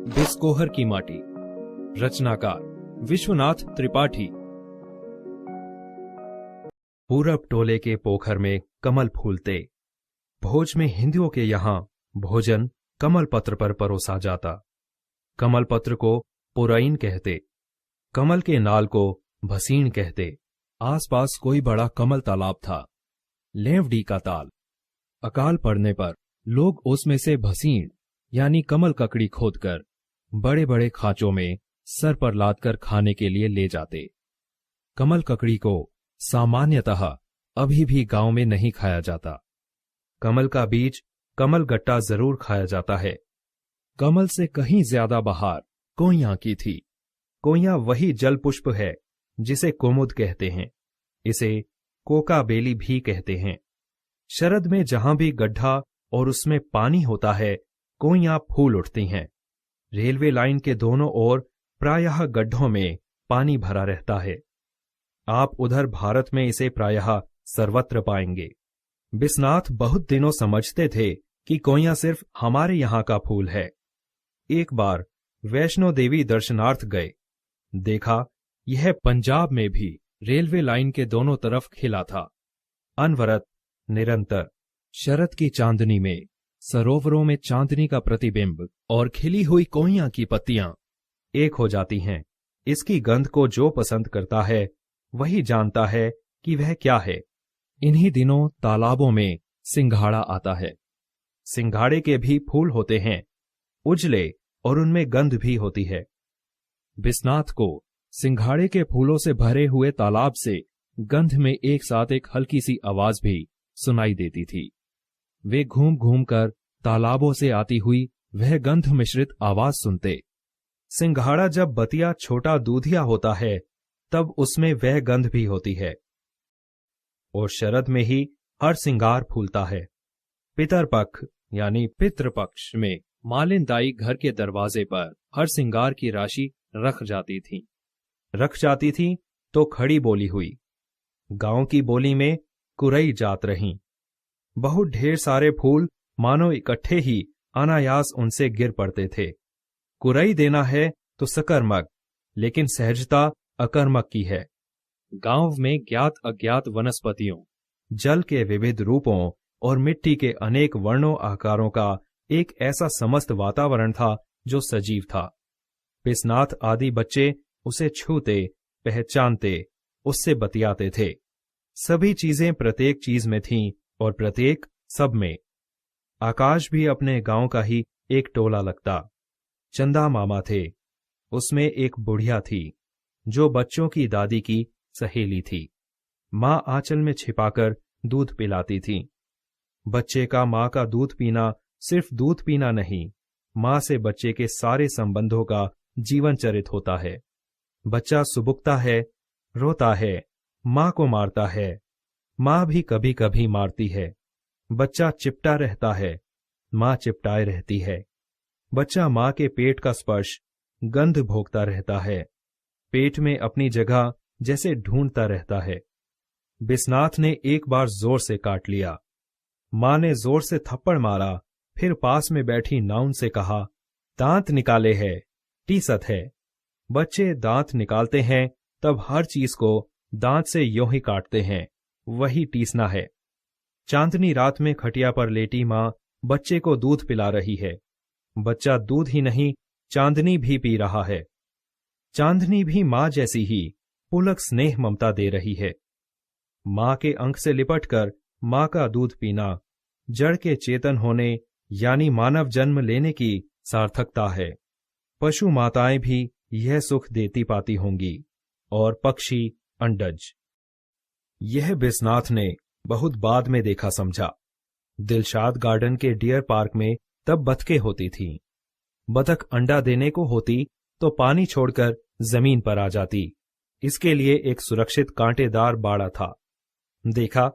बिस्कोहर की माटी। रचनाकार विश्वनाथ त्रिपाठी। पूरब टोले के पोखर में कमल फूलते। भोज में हिंदुओं के यहाँ भोजन कमल पत्र पर परोसा जाता। कमल पत्र को पुरैन कहते, कमल के नाल को भसीण कहते। आसपास कोई बड़ा कमल तालाब था, लेवडी का ताल। अकाल पड़ने पर लोग उसमें से भसीण यानी कमल ककड़ी खोदकर बड़े बड़े खांचों में सर पर लादकर खाने के लिए ले जाते। कमल ककड़ी को सामान्यतः अभी भी गांव में नहीं खाया जाता। कमल का बीज कमल गट्टा जरूर खाया जाता है। कमल से कहीं ज्यादा बहार कोइयां की थी। कोइयां वही जल पुष्प है जिसे कुमुद कहते हैं। इसे कोका बेली भी कहते हैं। शरद में जहां भी गड्ढा और उसमें पानी होता है, कोइयां फूल उठती हैं। रेलवे लाइन के दोनों ओर प्रायः गड्ढों में पानी भरा रहता है। आप उधर भारत में इसे प्रायः सर्वत्र पाएंगे। बिस्नाथ बहुत दिनों समझते थे कि कोइयां सिर्फ हमारे यहां का फूल है। एक बार वैष्णो देवी दर्शनार्थ गए। देखा यह पंजाब में भी रेलवे लाइन के दोनों तरफ खिला था। अनवरत निरंतर शरद की चांदनी में सरोवरों में चांदनी का प्रतिबिंब और खिली हुई कोइयां की पत्तियां एक हो जाती हैं। इसकी गंध को जो पसंद करता है वही जानता है कि वह क्या है। इन्हीं दिनों तालाबों में सिंघाड़ा आता है। सिंघाड़े के भी फूल होते हैं, उजले, और उनमें गंध भी होती है। बिस्नाथ को सिंघाड़े के फूलों से भरे हुए तालाब से गंध में एक साथ एक हल्की सी आवाज भी सुनाई देती थी। वे घूम घूम कर तालाबों से आती हुई वह गंध मिश्रित आवाज सुनते। सिंघाड़ा जब बतिया छोटा दूधिया होता है तब उसमें वह गंध भी होती है। और शरद में ही हर सिंगार फूलता है। पितरपक्ष यानी पितृपक्ष में मालिनदाई घर के दरवाजे पर हर सिंगार की राशि रख जाती थी तो खड़ी बोली हुई। गांव की बोली में कुरई जात रही। बहुत ढेर सारे फूल मानो इकट्ठे ही अनायास उनसे गिर पड़ते थे। कुरई देना है तो सकर्मक, लेकिन सहजता अकर्मक की है। गांव में ज्ञात अज्ञात वनस्पतियों, जल के विविध रूपों और मिट्टी के अनेक वर्णों आकारों का एक ऐसा समस्त वातावरण था जो सजीव था। बिस्नाथ आदि बच्चे उसे छूते, पहचानते, उससे बतियाते थे। सभी चीजें प्रत्येक चीज में थीं और प्रत्येक सब में। आकाश भी अपने गांव का ही एक टोला लगता। चंदा मामा थे। उसमें एक बुढ़िया थी जो बच्चों की दादी की सहेली थी। माँ आंचल में छिपाकर दूध पिलाती थी। बच्चे का माँ का दूध पीना सिर्फ दूध पीना नहीं, माँ से बच्चे के सारे संबंधों का जीवन चरित होता है। बच्चा सुबुकता है, रोता है, माँ को मारता है, माँ भी कभी कभी मारती है। बच्चा चिपटा रहता है, माँ चिपटाए रहती है। बच्चा माँ के पेट का स्पर्श, गंध भोगता रहता है, पेट में अपनी जगह जैसे ढूंढता रहता है। बिस्नाथ ने एक बार जोर से काट लिया। माँ ने जोर से थप्पड़ मारा, फिर पास में बैठी नाउन से कहा, दांत निकाले है, टीसत है। बच्चे दांत निकालते हैं तब हर चीज को दांत से यों ही काटते हैं, वही टीसना है। चांदनी रात में खटिया पर लेटी माँ बच्चे को दूध पिला रही है। बच्चा दूध ही नहीं, चांदनी भी पी रहा है। चांदनी भी माँ जैसी ही पुलक स्नेह ममता दे रही है। माँ के अंक से लिपटकर माँ का दूध पीना जड़ के चेतन होने यानी मानव जन्म लेने की सार्थकता है। पशु माताएं भी यह सुख देती पाती होंगी, और पक्षी, अंडज। यह बिस्नाथ ने बहुत बाद में देखा समझा। दिलशाद गार्डन के डियर पार्क में तब बतखें होती थीं। बतख अंडा देने को होती तो पानी छोड़कर जमीन पर आ जाती। इसके लिए एक सुरक्षित कांटेदार बाड़ा था। देखा,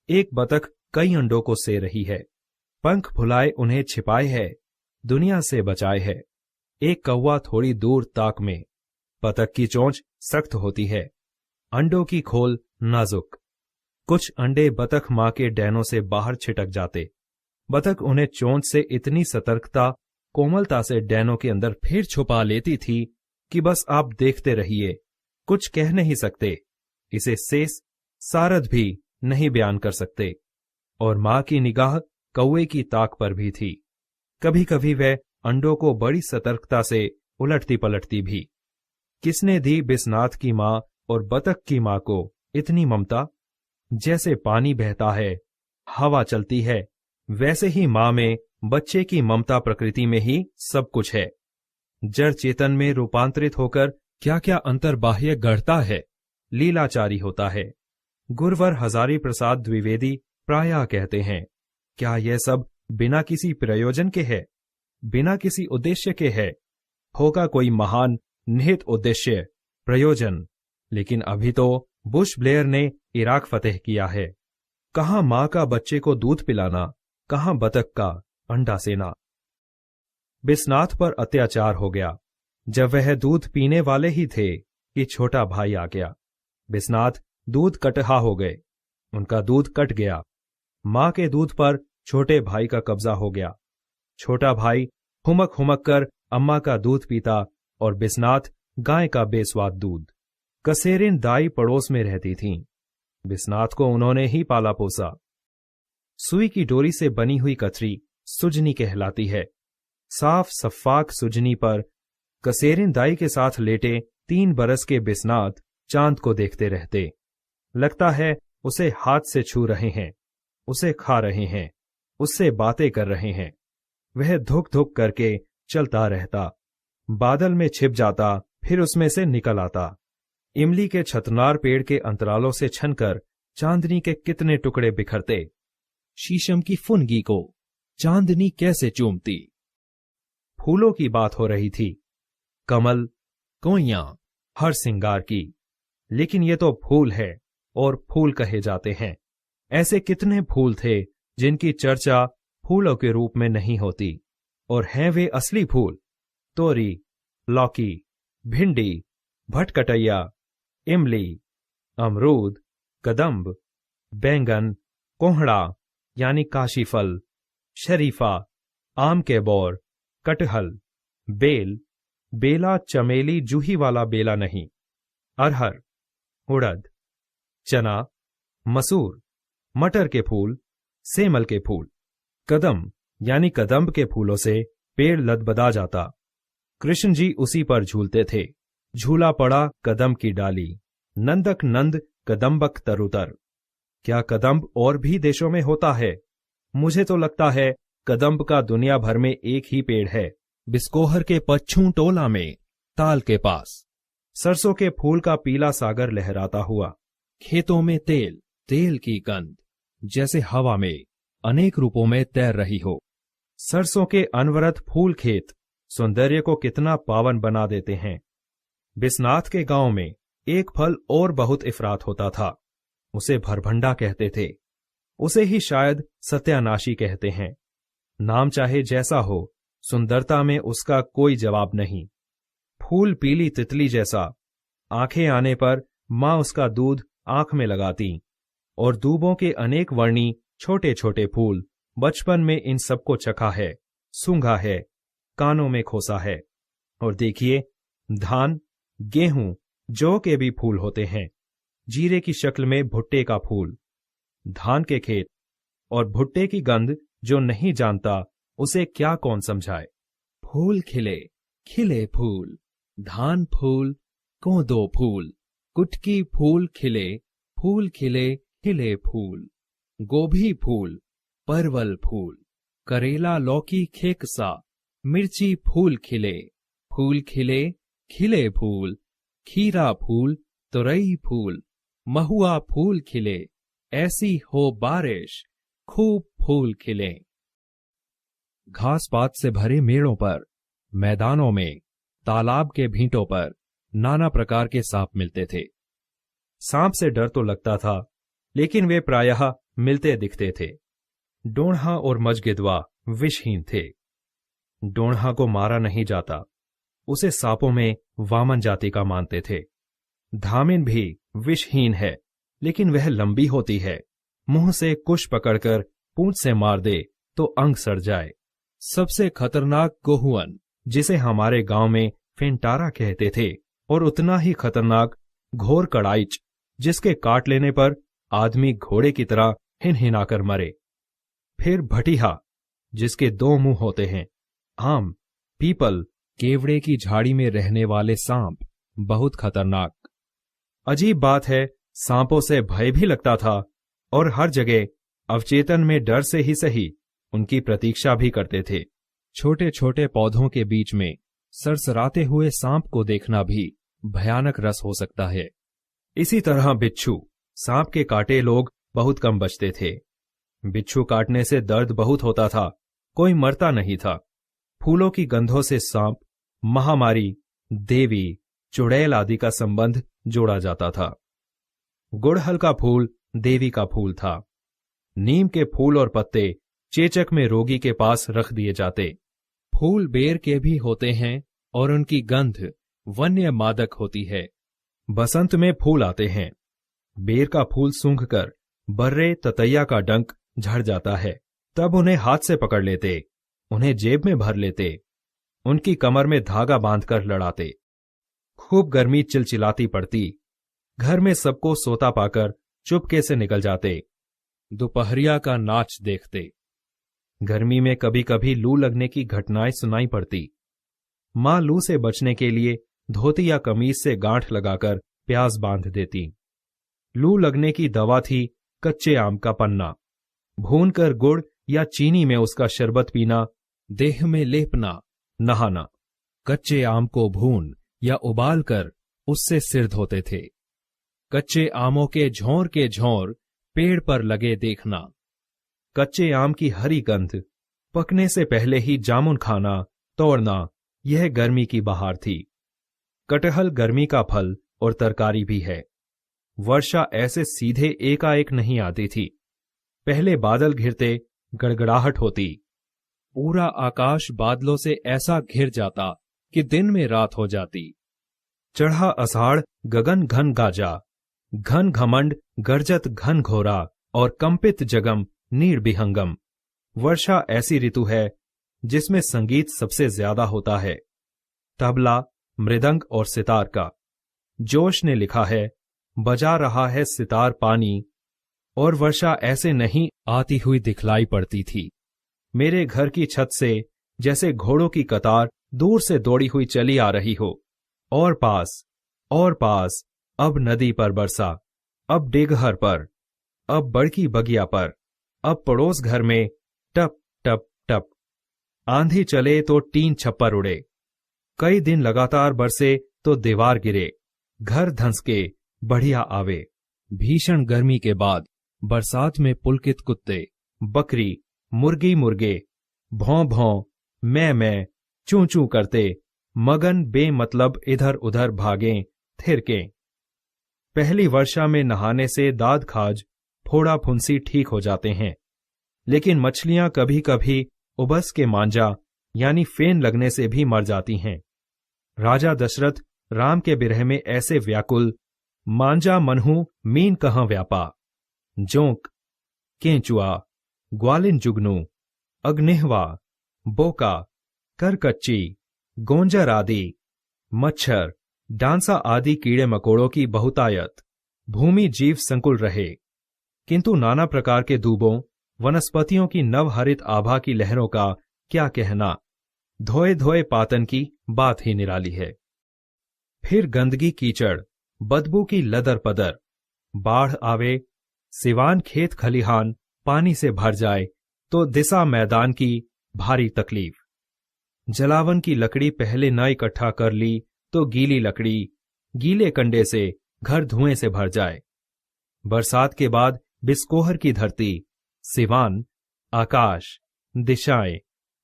एक बतख कई अंडों को से रही है। पंख फुलाए उन्हें छिपाए है, दुनिया से बचाए है। एक कौवा थोड़ी दूर ताक में। बतख की चोंच सख्त होती है, अंडों की खोल नाजुक। कुछ अंडे बतख माँ के डैनों से बाहर छिटक जाते। बतख उन्हें चोंच से इतनी सतर्कता, कोमलता से डैनों के अंदर फिर छुपा लेती थी कि बस आप देखते रहिए, कुछ कह नहीं सकते। इसे शेष सारद भी नहीं बयान कर सकते। और मां की निगाह कौवे की ताक पर भी थी। कभी कभी वह अंडों को बड़ी सतर्कता से उलटती पलटती भी। किसने दी बिस्नाथ की मां और बतख की मां को इतनी ममता? जैसे पानी बहता है, हवा चलती है, वैसे ही मां में बच्चे की ममता प्रकृति में ही सब कुछ है। जड़ चेतन में रूपांतरित होकर क्या क्या अंतर्बाह्य गढ़ता है, लीलाचारी होता है। गुरवर हजारी प्रसाद द्विवेदी प्रायः कहते हैं, क्या यह सब बिना किसी प्रयोजन के है, बिना किसी उद्देश्य के है? होगा कोई महान निहित उद्देश्य, प्रयोजन। लेकिन अभी तो बुश ब्लेयर ने इराक फतेह किया है। कहां मां का बच्चे को दूध पिलाना, कहां बतख का अंडा सेना। बिस्नाथ पर अत्याचार हो गया। जब वह दूध पीने वाले ही थे कि छोटा भाई आ गया। बिस्नाथ दूध कटहा हो गए, उनका दूध कट गया। मां के दूध पर छोटे भाई का कब्जा हो गया। छोटा भाई हुमक हुमक कर अम्मा का दूध पीता और बिस्नाथ गाय का बेस्वाद दूध। कसेरिन दाई पड़ोस में रहती थीं। बिस्नाथ को उन्होंने ही पाला पोसा। सुई की डोरी से बनी हुई कथरी सुजनी कहलाती है। साफ सफाक सुजनी पर कसेरिन दाई के साथ लेटे 3 बरस के बिस्नाथ चांद को देखते रहते। लगता है उसे हाथ से छू रहे हैं, उसे खा रहे हैं, उससे बातें कर रहे हैं। वह धुक धुक करके चलता रहता, बादल में छिप जाता, फिर उसमें से निकल आता। इमली के छतनार पेड़ के अंतरालों से छनकर चांदनी के कितने टुकड़े बिखरते। शीशम की फुनगी को चांदनी कैसे चूमती। फूलों की बात हो रही थी, कमल, कोइयां, हर सिंगार की। लेकिन ये तो फूल है और फूल कहे जाते हैं। ऐसे कितने फूल थे जिनकी चर्चा फूलों के रूप में नहीं होती, और हैं वे असली फूल। तोरी, लौकी, भिंडी, भटकटैया, इमली, अमरूद, कदम्ब, बैंगन, कोहड़ा यानी काशीफल, शरीफा, आम के बोर, कटहल, बेल, बेला चमेली जूही वाला बेला नहीं, अरहर, उड़द, चना, मसूर, मटर के फूल, सेमल के फूल। कदम यानी कदम्ब के फूलों से पेड़ लदबदा जाता। कृष्ण जी उसी पर झूलते थे। झूला पड़ा कदम की डाली, नंदक नंद कदम्बक तरुतर। क्या कदम्ब और भी देशों में होता है? मुझे तो लगता है कदम्ब का दुनिया भर में एक ही पेड़ है, बिस्कोहर के पच्छू टोला में, ताल के पास। सरसों के फूल का पीला सागर लहराता हुआ, खेतों में तेल, तेल की गंध जैसे हवा में अनेक रूपों में तैर रही हो। सरसों के अनवरत फूल खेत सौंदर्य को कितना पावन बना देते हैं। बिस्नाथ के गांव में एक फल और बहुत इफरात होता था, उसे भरभंडा कहते थे। उसे ही शायद सत्यानाशी कहते हैं। नाम चाहे जैसा हो, सुंदरता में उसका कोई जवाब नहीं। फूल पीली तितली जैसा, आंखें आने पर मां उसका दूध आंख में लगाती। और दूबों के अनेक वर्णी छोटे छोटे फूल, बचपन में इन सबको चखा है, सूंघा है, कानों में खोसा है। और देखिए, धान, गेहूं, जौ के भी फूल होते हैं। जीरे की शक्ल में भुट्टे का फूल। धान के खेत और भुट्टे की गंध जो नहीं जानता, उसे क्या कौन समझाए। फूल खिले, खिले फूल, धान फूल, कोदो फूल, कुटकी फूल खिले, खिले फूल, गोभी फूल, परवल फूल, करेला लौकी खेकसा, मिर्ची फूल खिले, खिले फूल, खीरा फूल, तुरई फूल, महुआ फूल खिले, ऐसी हो बारिश, खूब फूल खिले। घास पात से भरे मेड़ों पर, मैदानों में, तालाब के भींटों पर नाना प्रकार के सांप मिलते थे। सांप से डर तो लगता था, लेकिन वे प्रायः मिलते दिखते थे। डोढ़ा और मजगिदवा विषहीन थे। डोढ़ा को मारा नहीं जाता, उसे सांपों में वामन जाति का मानते थे। धामिन भी विषहीन है, लेकिन वह लंबी होती है। मुंह से कुश पकड़कर पूंछ से मार दे तो अंग सड़ जाए। सबसे खतरनाक गोहुअन, जिसे हमारे गांव में फेंटारा कहते थे, और उतना ही खतरनाक घोर कड़ाइच, जिसके काट लेने पर आदमी घोड़े की तरह हिनहिनाकर मरे। फिर भटिहा, जिसके 2 मुंह होते हैं। आम, पीपल, केवड़े की झाड़ी में रहने वाले सांप बहुत खतरनाक। अजीब बात है, सांपों से भय भी लगता था और हर जगह अवचेतन में डर से ही सही उनकी प्रतीक्षा भी करते थे। छोटे छोटे पौधों के बीच में सरसराते हुए सांप को देखना भी भयानक रस हो सकता है। इसी तरह बिच्छू, सांप के काटे लोग बहुत कम बचते थे। बिच्छू काटने से दर्द बहुत होता था, कोई मरता नहीं था। फूलों की गंधों से सांप, महामारी, देवी, चुड़ैल आदि का संबंध जोड़ा जाता था। गुड़हल का फूल देवी का फूल था। नीम के फूल और पत्ते चेचक में रोगी के पास रख दिए जाते। फूल बेर के भी होते हैं और उनकी गंध वन्य मादक होती है। बसंत में फूल आते हैं। बेर का फूल सूंघकर बर्रे ततैया का डंक झड़ जाता है, तब उन्हें हाथ से पकड़ लेते, उन्हें जेब में भर लेते, उनकी कमर में धागा बांधकर लड़ाते। खूब गर्मी चिलचिलाती पड़ती। घर में सबको सोता पाकर चुपके से निकल जाते। दोपहरिया का नाच देखते। गर्मी में कभी कभी लू लगने की घटनाएं सुनाई पड़ती। मां लू से बचने के लिए धोती या कमीज से गांठ लगाकर प्यास बांध देती। लू लगने की दवा थी कच्चे आम का पन्ना। भूनकर गुड़ या चीनी में उसका शरबत पीना, देह में लेपना, नहाना। कच्चे आम को भून या उबाल कर उससे सिर धोते थे। कच्चे आमों के झोर पेड़ पर लगे देखना। कच्चे आम की हरी गंध, पकने से पहले ही जामुन खाना, तोड़ना, यह गर्मी की बहार थी। कटहल गर्मी का फल और तरकारी भी है। वर्षा ऐसे सीधे एकाएक नहीं आती थी। पहले बादल घिरते, गड़गड़ाहट होती। पूरा आकाश बादलों से ऐसा घिर जाता कि दिन में रात हो जाती। चढ़ा अषाढ़ गगन घन गाजा, घन घमंड गर्जत घन घोरा, और कंपित जगम नीर बिहंगम। वर्षा ऐसी ऋतु है जिसमें संगीत सबसे ज्यादा होता है। तबला, मृदंग और सितार का। जोश ने लिखा है, बजा रहा है सितार पानी, और वर्षा ऐसे नहीं आती हुई दिखलाई पड़ती थी। मेरे घर की छत से जैसे घोड़ों की कतार दूर से दौड़ी हुई चली आ रही हो। और पास, अब नदी पर बरसा, अब डेगहर पर, अब बड़की बगिया पर, अब पड़ोस घर में टप टप टप। आंधी चले तो टीन छप्पर उड़े। कई दिन लगातार बरसे तो दीवार गिरे, घर धंसके बढ़िया आवे। भीषण गर्मी के बाद बरसात में पुलकित कुत्ते, बकरी, मुर्गी मुर्गे भौं भौं, मैं चूं चूं करते मगन बेमतलब इधर उधर भागें थिरकें। पहली वर्षा में नहाने से दाद खाज, फोड़ा फुंसी ठीक हो जाते हैं, लेकिन मछलियां कभी कभी उबस के मांजा यानी फेन लगने से भी मर जाती हैं। राजा दशरथ राम के बिरह में ऐसे व्याकुल, मांजा मनहू मीन कहाँ व्यापा। जोंक, केंचुआ, ग्वालिन जुगनू, अग्निहवा, बोका, करकच्ची, गोंजर आदि, मच्छर, डांसा आदि कीड़े मकोड़ों की बहुतायत। भूमि जीव संकुल रहे, किंतु नाना प्रकार के दूबों, वनस्पतियों की नवहरित आभा की लहरों का क्या कहना। धोए धोए पातन की बात ही निराली है। फिर गंदगी, कीचड़, बदबू की लदर पदर। बाढ़ आवे, सिवान खेत खलिहान पानी से भर जाए तो दिशा मैदान की भारी तकलीफ। जलावन की लकड़ी पहले न इकट्ठा कर ली तो गीली लकड़ी, गीले कंडे से घर धुएं से भर जाए। बरसात के बाद बिस्कोहर की धरती, सिवान, आकाश, दिशाएं,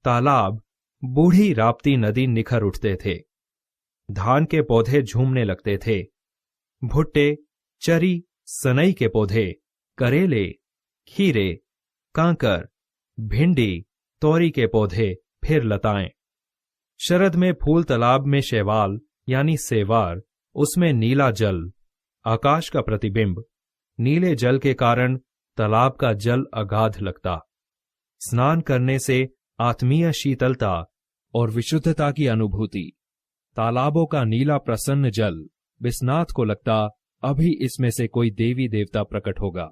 तालाब, बूढ़ी राप्ती नदी निखर उठते थे। धान के पौधे झूमने लगते थे। भुट्टे, चरी, सनई के पौधे, करेले, खीरे, कांकर, भिंडी, तोरी के पौधे, फिर लताएं। शरद में फूल तालाब में शैवाल यानी सेवार, उसमें नीला जल, आकाश का प्रतिबिंब। नीले जल के कारण तालाब का जल अगाध लगता। स्नान करने से आत्मीय शीतलता और विशुद्धता की अनुभूति। तालाबों का नीला प्रसन्न जल, बिस्नाथ को लगता अभी इसमें से कोई देवी देवता प्रकट होगा।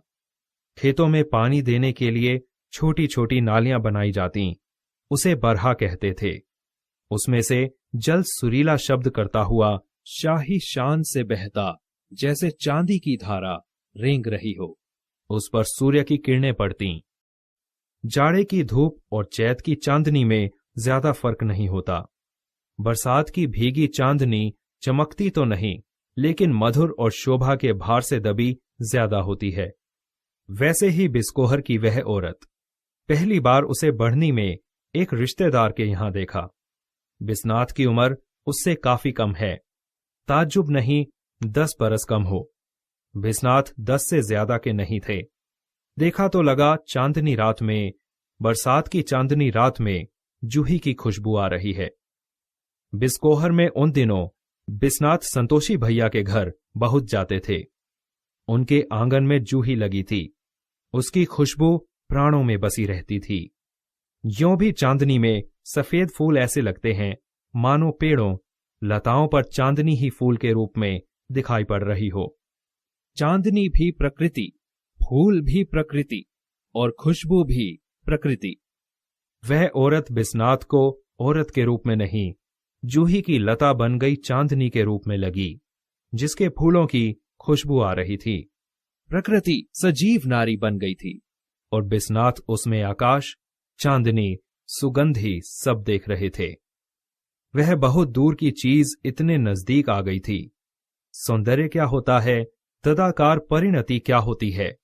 खेतों में पानी देने के लिए छोटी छोटी नालियां बनाई जाती, उसे बरहा कहते थे। उसमें से जल सुरीला शब्द करता हुआ शाही शान से बहता, जैसे चांदी की धारा रेंग रही हो। उस पर सूर्य की किरणें पड़ती। जाड़े की धूप और चैत की चांदनी में ज्यादा फर्क नहीं होता। बरसात की भीगी चांदनी चमकती तो नहीं, लेकिन मधुर और शोभा के भार से दबी ज्यादा होती है। वैसे ही बिस्कोहर की वह औरत, पहली बार उसे बढ़नी में एक रिश्तेदार के यहां देखा। बिस्नाथ की उम्र उससे काफी कम है, ताज्जुब नहीं 10 बरस कम हो। बिस्नाथ 10 से ज्यादा के नहीं थे। देखा तो लगा चांदनी रात में, बरसात की चांदनी रात में जूही की खुशबू आ रही है। बिस्कोहर में उन दिनों बिस्नाथ संतोषी भैया के घर बहुत जाते थे। उनके आंगन में जूही लगी थी, उसकी खुशबू प्राणों में बसी रहती थी। यों भी चांदनी में सफेद फूल ऐसे लगते हैं मानो पेड़ों, लताओं पर चांदनी ही फूल के रूप में दिखाई पड़ रही हो। चांदनी भी प्रकृति, फूल भी प्रकृति और खुशबू भी प्रकृति। वह औरत बिस्नाथ को औरत के रूप में नहीं, जूही की लता बन गई चांदनी के रूप में लगी, जिसके फूलों की खुशबू आ रही थी। प्रकृति सजीव नारी बन गई थी और बिस्नाथ उसमें आकाश, चांदनी, सुगंधी सब देख रहे थे। वह बहुत दूर की चीज इतने नजदीक आ गई थी। सौंदर्य क्या होता है, तदाकार परिणति क्या होती है,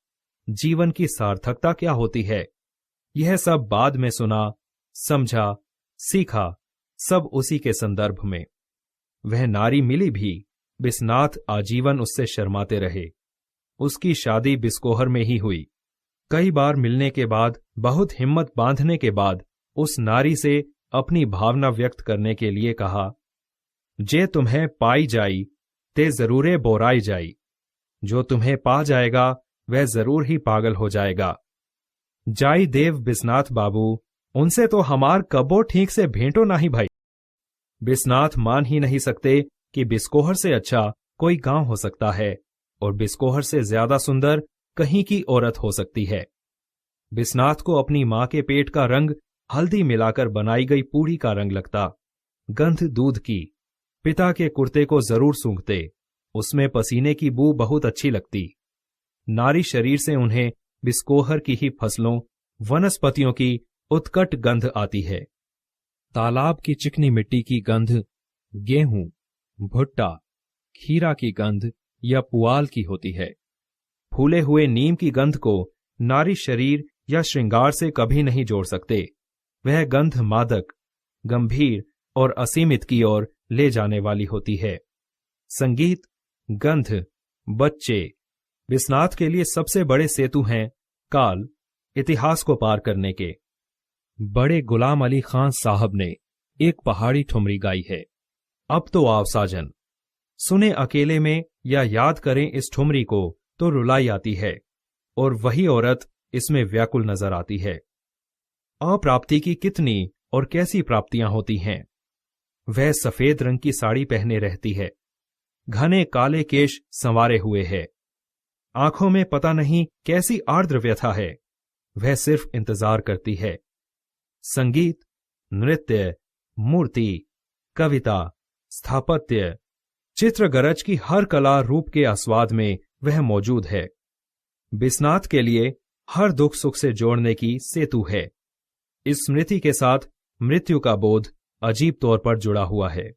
जीवन की सार्थकता क्या होती है, यह सब बाद में सुना, समझा, सीखा, सब उसी के संदर्भ में। वह नारी मिली भी, बिस्नाथ आजीवन उससे शर्माते रहे। उसकी शादी बिस्कोहर में ही हुई। कई बार मिलने के बाद, बहुत हिम्मत बांधने के बाद उस नारी से अपनी भावना व्यक्त करने के लिए कहा, जे तुम्हें पाई जाई ते जरूरे बोराई जाई। जो तुम्हें पा जाएगा वह जरूर ही पागल हो जाएगा। जाई देव बिस्नाथ बाबू, उनसे तो हमार कबो ठीक से भेंटो नहीं भाई। बिस्नाथ मान ही नहीं सकते कि बिस्कोहर से अच्छा कोई गांव हो सकता है और बिस्कोहर से ज्यादा सुंदर कहीं की औरत हो सकती है। बिस्नाथ को अपनी मां के पेट का रंग हल्दी मिलाकर बनाई गई पूड़ी का रंग लगता, गंध दूध की। पिता के कुर्ते को जरूर सूंघते, उसमें पसीने की बू बहुत अच्छी लगती। नारी शरीर से उन्हें बिस्कोहर की ही फसलों, वनस्पतियों की उत्कट गंध आती है। तालाब की चिकनी मिट्टी की गंध गेहूं, भुट्टा, खीरा की गंध या पुआल की होती है। फूले हुए नीम की गंध को नारी शरीर या श्रृंगार से कभी नहीं जोड़ सकते। वह गंध मादक, गंभीर और असीमित की ओर ले जाने वाली होती है। संगीत, गंध, बच्चे बिस्नाथ के लिए सबसे बड़े सेतु हैं काल, इतिहास को पार करने के। बड़े गुलाम अली खान साहब ने एक पहाड़ी ठुमरी गाई है, अब तो आओ साजन। सुने अकेले में या याद करें इस ठुमरी को तो रुलाई आती है, और वही औरत इसमें व्याकुल नजर आती है। अप्राप्ति की कितनी और कैसी प्राप्तियां होती हैं। वह सफेद रंग की साड़ी पहने रहती है, घने काले केश संवारे हुए है, आंखों में पता नहीं कैसी आर्द्र व्यथा है। वह सिर्फ इंतजार करती है। संगीत, नृत्य, मूर्ति, कविता, स्थापत्य, चित्रगरज की हर कला रूप के आस्वाद में वह मौजूद है। बिस्नाथ के लिए हर दुख सुख से जोड़ने की सेतु है। इस स्मृति के साथ मृत्यु का बोध अजीब तौर पर जुड़ा हुआ है।